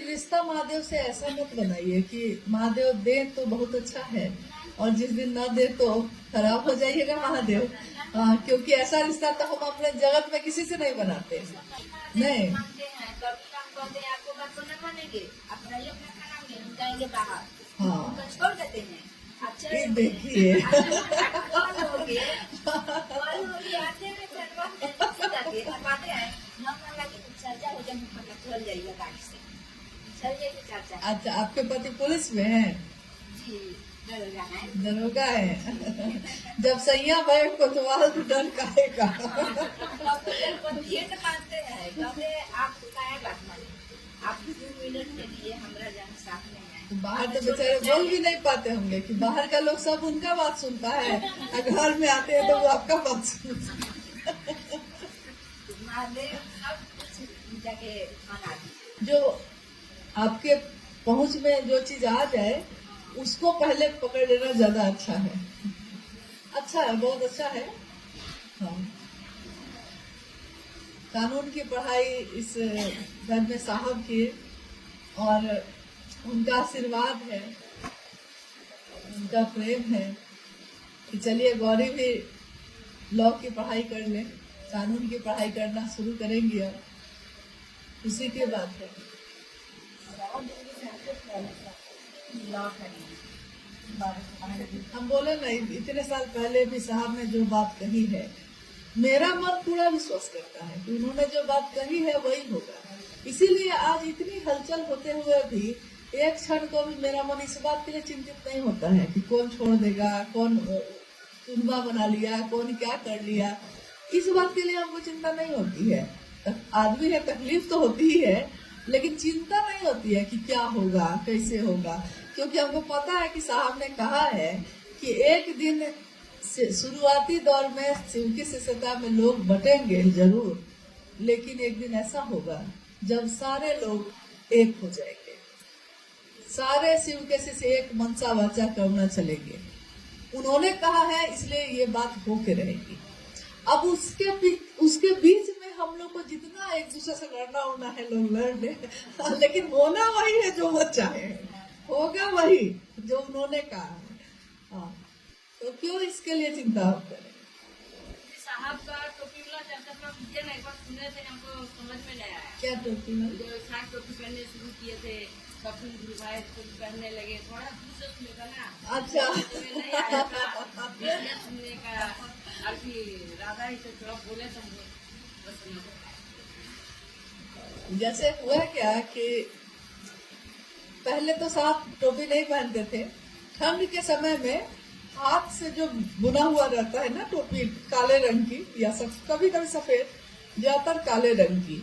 रिश्ता महादेव से ऐसा मत बनाइए कि महादेव दे तो बहुत अच्छा है और जिस दिन न दे तो खराब हो जाइएगा महादेव। क्योंकि ऐसा रिश्ता तो हम अपने जगत में किसी से नहीं बनाते। नहीं हाँ छोड़ देते हैं। अच्छा ये देखिए अच्छा आपके पति पुलिस में है? जी दरोगा है। जब सैया भाई कोतवाल तो डर काहेगा। आप 2 मिनट के लिए हमारा जन साथ में आए। तो बाहर तो बेचारे बोल भी नहीं पाते होंगे कि बाहर का लोग सब उनका बात सुनता है और घर में आते हैं तो वो आपका बात सुनता है। महादेव सब कुछ जाके मना दी। जो आपके पहुंच में जो चीज आ जाए उसको पहले पकड़ लेना ज्यादा अच्छा है। अच्छा है, बहुत अच्छा है। हाँ कानून की पढ़ाई इस घर में साहब की और उनका आशीर्वाद है, उनका प्रेम है कि चलिए गौरी भी लॉ की पढ़ाई कर ले, कानून की पढ़ाई करना शुरू करेंगी। अब खुशी की बात है। हम बोले नहीं, इतने साल पहले भी साहब ने जो बात कही है मेरा मन पूरा विश्वास करता है कि उन्होंने जो बात कही है वही होगा। इसीलिए आज इतनी हलचल होते हुए भी एक क्षण को भी मेरा मन इस बात के लिए चिंतित नहीं होता है कि कौन छोड़ देगा, कौन चुनवा बना लिया, कौन क्या कर लिया। इस बात के लिए हमको चिंता नहीं होती है। आदमी है, तकलीफ तो होती ही है, लेकिन चिंता नहीं होती है कि क्या होगा, कैसे होगा। क्योंकि हमको पता है कि साहब ने कहा है कि एक दिन शुरुआती दौर में शिव की शिष्यता में लोग बटेंगे जरूर, लेकिन एक दिन ऐसा होगा जब सारे लोग एक हो जाएंगे, सारे शिव के शिष्य एक मनसा वाचा करना चलेंगे। उन्होंने कहा है, इसलिए ये बात होके रहेगी। अब उसके बीच में हम लोग को जितना एक दूसरे से लड़ना होना है लोग लड़ ले, लेकिन होना वही है जो वो चाहे, होगा वही जो उन्होंने कहा है। हाँ तो क्यों इसके लिए चिंता आप करें। साहब का टोपी वाला चर्चा मुझे नहीं बात सुने थे, हमको समझ में नहीं आया। क्या टोपी वाला? जो साग टोपी पहनने शुरू किए थे, सब गुरु भाई पहनने लगे, थोड़ा दूसरा सुनेगा ना। अच्छा नहीं आया था सुनने का, और फिर राधा ही से थोड़ा बोले तो जैसे हुआ क्या कि पहले तो साहब टोपी नहीं पहनते थे। ठंड के समय में हाथ से जो बुना हुआ रहता है ना टोपी, काले रंग की या सब कभी कभी सफेद, ज्यादातर काले रंग की,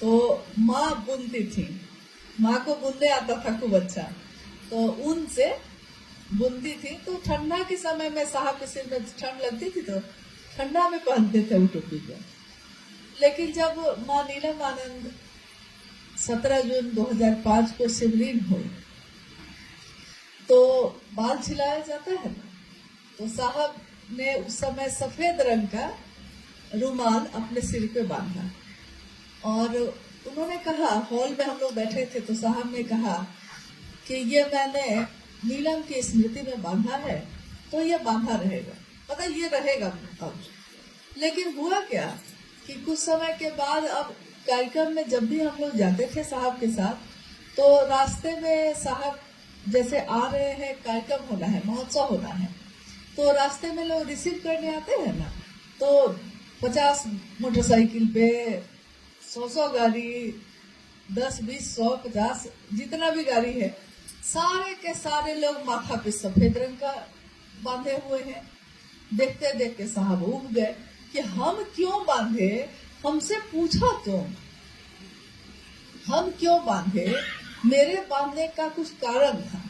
तो माँ बुनती थी। माँ को बुनने आता था खूब अच्छा, तो ऊन से बुनती थी। तो ठंडा के समय में साहब के सिर में ठंड लगती थी तो ठंडा में पहनते थे वो टोपी को। लेकिन जब माँ नीलम आनंद 17 जून 2005 को शिवलीन हुई तो बाल छिलाया जाता है ना, तो साहब ने उस समय सफेद रंग का रुमाल अपने सिर पे बांधा और उन्होंने कहा, हॉल में हम लोग बैठे थे तो साहब ने कहा कि ये मैंने नीलम की स्मृति में बांधा है तो ये बांधा रहेगा, पता ये रहेगा अब। लेकिन हुआ क्या कि कुछ समय के बाद अब कार्यक्रम में जब भी हम लोग जाते थे साहब के साथ, तो रास्ते में साहब जैसे आ रहे हैं, कार्यक्रम होना है, महोत्सव होना है, तो रास्ते में लोग रिसीव करने आते हैं ना, तो 50 मोटरसाइकिल पे 100 गाड़ी, 10, 20, 100, 50 जितना भी गाड़ी है, सारे के सारे लोग माथा पे सफेद रंग का बांधे हुए हैं। देखते देखते साहब उब गए कि हम क्यों बांधे, हमसे पूछा तुम, हम क्यों बांधे, मेरे बांधने का कुछ कारण था।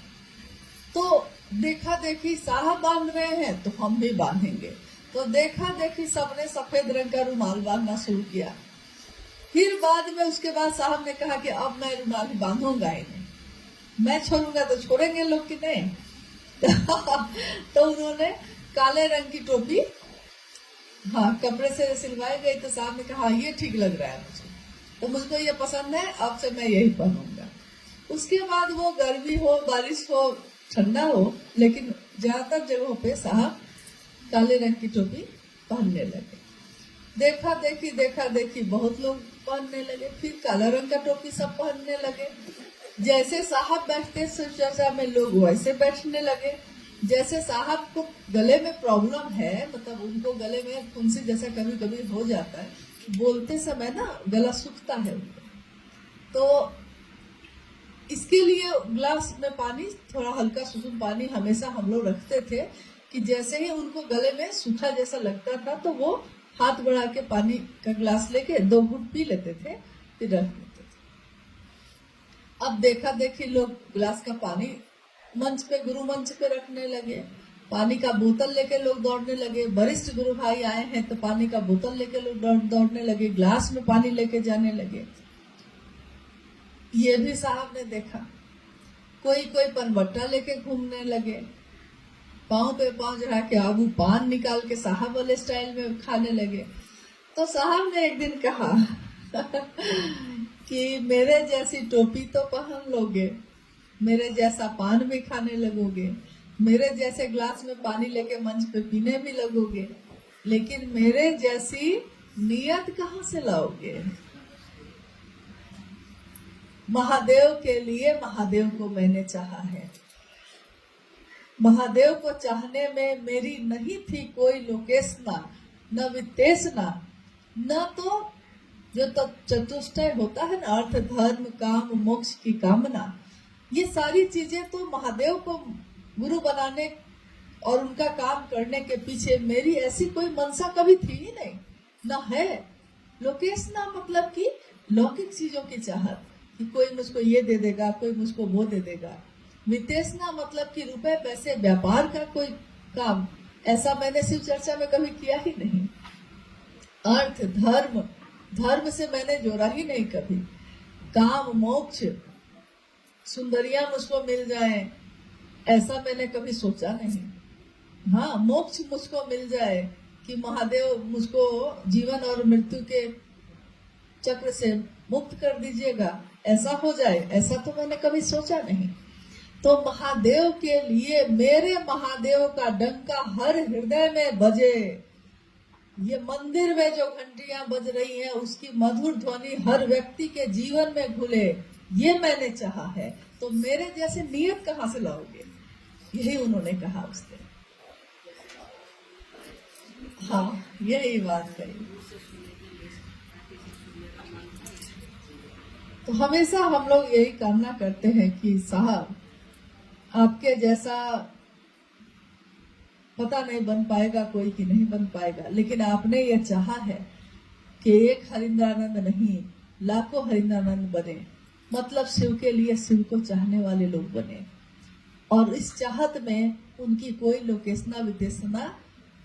तो देखा देखी साहब बांध रहे हैं तो हम भी बांधेंगे, तो देखा देखी सबने सफेद रंग का रुमाल बांधना शुरू किया। फिर बाद में उसके बाद साहब ने कहा कि अब मैं रुमाल बांधूंगा ही नहीं, मैं छोड़ूंगा तो छोड़ेंगे लोग कि नहीं। तो उन्होंने काले रंग की टोपी हाँ कपड़े से सिलवाई गई, तो साहब ने कहा ये ठीक लग रहा है मुझे, तो मुझको ये पसंद है, अब से मैं यही पहनूंगा। उसके बाद वो गर्मी हो, बारिश हो, ठंडा हो, लेकिन ज्यादातर जगहों पे साहब काले रंग की टोपी पहनने लगे। देखा देखी बहुत लोग पहनने लगे, फिर काला रंग का टोपी सब पहनने लगे। जैसे साहब बैठते शिव चर्चा में लोग वैसे बैठने लगे। जैसे साहब को गले में प्रॉब्लम है, मतलब उनको गले में फुंसी जैसा कभी कभी हो जाता है, बोलते समय ना गला सूखता है उनको, तो इसके लिए ग्लास में पानी, थोड़ा हल्का सुसुम पानी हमेशा हम लोग रखते थे कि जैसे ही उनको गले में सूखा जैसा लगता था तो वो हाथ बढ़ा के पानी का ग्लास लेके 2 घूंट पी लेते थे, फिर रख लेते थे। अब देखा देखी लोग गिलास का पानी मंच पे, गुरु मंच पे रखने लगे। पानी का बोतल लेके लोग दौड़ने लगे। वरिष्ठ गुरु भाई आए हैं तो पानी का बोतल लेके लोग दौड़ने लगे, ग्लास में पानी लेके जाने लगे। ये भी साहब ने देखा। कोई पनबट्टा लेके घूमने लगे, पाँव पे पाँव चढ़ा के आबू पान निकाल के साहब वाले स्टाइल में खाने लगे। तो साहब ने एक दिन कहा कि मेरे जैसी टोपी तो पहन लोगे, मेरे जैसा पान भी खाने लगोगे, मेरे जैसे ग्लास में पानी लेके मंच पे पीने भी लगोगे, लेकिन मेरे जैसी नियत कहाँ से लाओगे? महादेव के लिए महादेव को मैंने चाहा है। महादेव को चाहने में मेरी नहीं थी कोई लोकेशना, न वित्तेषणा, न तो जो चतुष्टय होता है ना, अर्थ धर्म काम मोक्ष की कामना, ये सारी चीजें तो महादेव को गुरु बनाने और उनका काम करने के पीछे मेरी ऐसी कोई मनसा कभी थी ही नहीं, न है। लोकेशना मतलब कि लौकिक चीजों की चाहत, कि कोई मुझको ये दे देगा, कोई मुझको वो दे देगा। वित्तेषणा मतलब कि रुपए पैसे व्यापार का कोई काम, ऐसा मैंने शिव चर्चा में कभी किया ही नहीं। अर्थ धर्म से मैंने जोड़ा ही नहीं कभी। काम मोक्ष, सुंदरियां मुझको मिल जाए, ऐसा मैंने कभी सोचा नहीं। हाँ, मोक्ष मुझको मिल जाए कि महादेव मुझको जीवन और मृत्यु के चक्र से मुक्त कर दीजिएगा, ऐसा हो जाए, ऐसा तो मैंने कभी सोचा नहीं। तो महादेव के लिए, मेरे महादेव का डंका हर हृदय में बजे, ये मंदिर में जो घंटियां बज रही हैं उसकी मधुर ध्वनि हर व्यक्ति के जीवन में घुले, ये मैंने चाहा है। तो मेरे जैसे नियत कहाँ से लाओगे? यही उन्होंने कहा उस दिन। हाँ, यही बात कही। तो हमेशा हम लोग यही कामना करते हैं कि साहब आपके जैसा पता नहीं बन पाएगा कोई कि नहीं बन पाएगा, लेकिन आपने ये चाहा है कि एक हरिंद्रानंद नहीं, लाखों हरिंद्रानंद बने, मतलब शिव के लिए शिव को चाहने वाले लोग बने। और इस चाहत में उनकी कोई लोकेशना विदेशना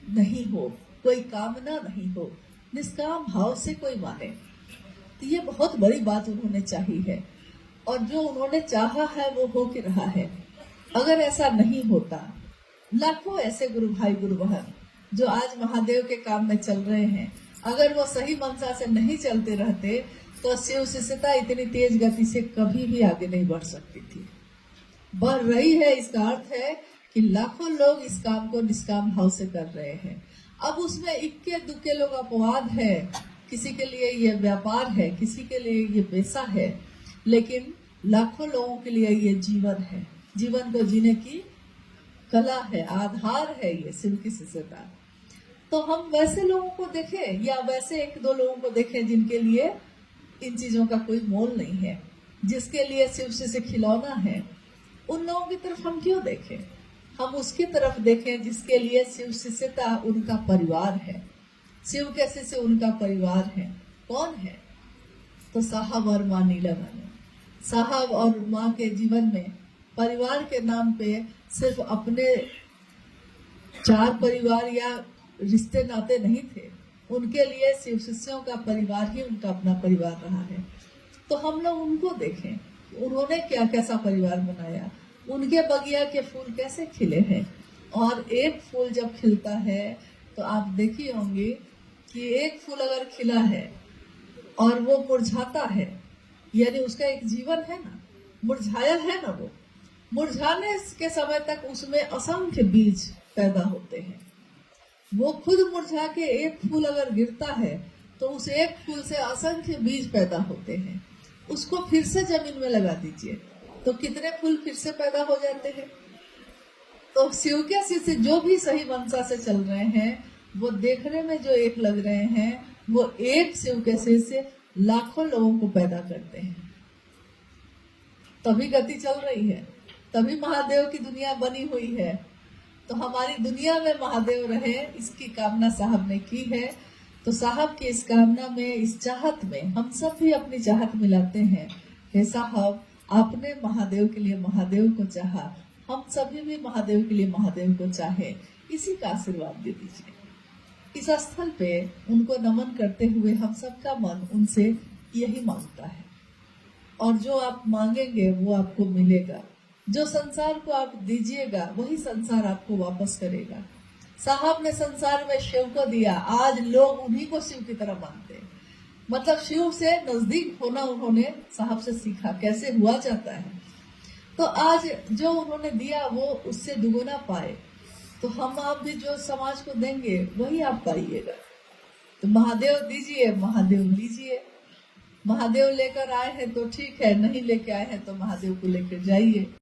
नहीं हो, कोई कामना नहीं हो, निष्काम भाव से कोई माने। तो ये बहुत बड़ी बात उन्होंने चाही है, और जो उन्होंने चाहा है वो हो के रहा है। अगर ऐसा नहीं होता, लाखों ऐसे गुरु भाई गुरु बहन जो आज महादेव के काम में चल रहे हैं, अगर वो सही मनसा से नहीं चलते रहते तो शिव शिष्यता इतनी तेज गति से कभी भी आगे नहीं बढ़ सकती थी। बढ़ रही है, इसका अर्थ है कि लाखों लोग इस काम को निष्काम भाव से कर रहे हैं। अब उसमें इक्के दुक्के लोग अपवाद है, किसी के लिए ये व्यापार है, किसी के लिए ये पेशा है, लेकिन लाखों लोगों के लिए ये जीवन है, जीवन को जीने की कला है, आधार है ये शिव की शिष्यता। तो हम वैसे लोगों को देखें या वैसे 1-2 लोगों को देखें जिनके लिए इन चीजों का कोई मोल नहीं है, जिसके लिए शिव से खिलौना है, उन लोगों की तरफ हम क्यों देखें? हम उसकी तरफ देखें जिसके लिए शिव शिष्यता उनका परिवार है, शिव के शिष्य उनका परिवार है। कौन है? तो साहब और माँ नीलामणि। साहब और माँ के जीवन में परिवार के नाम पे सिर्फ अपने 4 परिवार या रिश्ते नाते नहीं थे, उनके लिए शिव शिष्यों का परिवार ही उनका अपना परिवार रहा है। तो हम लोग उनको देखें, उन्होंने क्या कैसा परिवार बनाया, उनके बगिया के फूल कैसे खिले हैं। और एक फूल जब खिलता है तो आप देखी होंगी कि एक फूल अगर खिला है और वो मुरझाता है, यानी उसका एक जीवन है ना, मुरझाया है ना, वो मुरझाने के समय तक उसमें असंख्य बीज पैदा होते हैं। वो खुद मुरझा के एक फूल अगर गिरता है तो उस एक फूल से असंख्य बीज पैदा होते हैं। उसको फिर से जमीन में लगा दीजिए तो कितने फूल फिर से पैदा हो जाते हैं। तो शिव के शिष्य जो भी सही मंशा से चल रहे हैं, वो देखने में जो एक लग रहे हैं, वो एक शिव के शिष्य लाखों लोगों को पैदा करते हैं। तभी गति चल रही है, तभी महादेव की दुनिया बनी हुई है। तो हमारी दुनिया में महादेव रहे, इसकी कामना साहब ने की है। तो साहब की इस कामना में, इस चाहत में हम सब भी अपनी चाहत मिलाते हैं। हे साहब, आपने महादेव के लिए महादेव को चाहा, हम सभी भी महादेव के लिए महादेव को चाहे, इसी का आशीर्वाद दे दीजिए। इस स्थल पे उनको नमन करते हुए हम सबका मन उनसे यही मांगता है, और जो आप मांगेंगे वो आपको मिलेगा। जो संसार को आप दीजिएगा वही संसार आपको वापस करेगा। साहब ने संसार में शिव को दिया, आज लोग उन्हीं को शिव की तरह मानते हैं। मतलब शिव से नजदीक होना उन्होंने साहब से सीखा, कैसे हुआ जाता है। तो आज जो उन्होंने दिया वो उससे दुगुना पाए। तो हम आप भी जो समाज को देंगे वही आप पाइएगा। तो महादेव दीजिए, महादेव लीजिए। महादेव लेकर आए हैं तो ठीक है, नहीं लेके आए हैं तो महादेव को लेकर जाइए।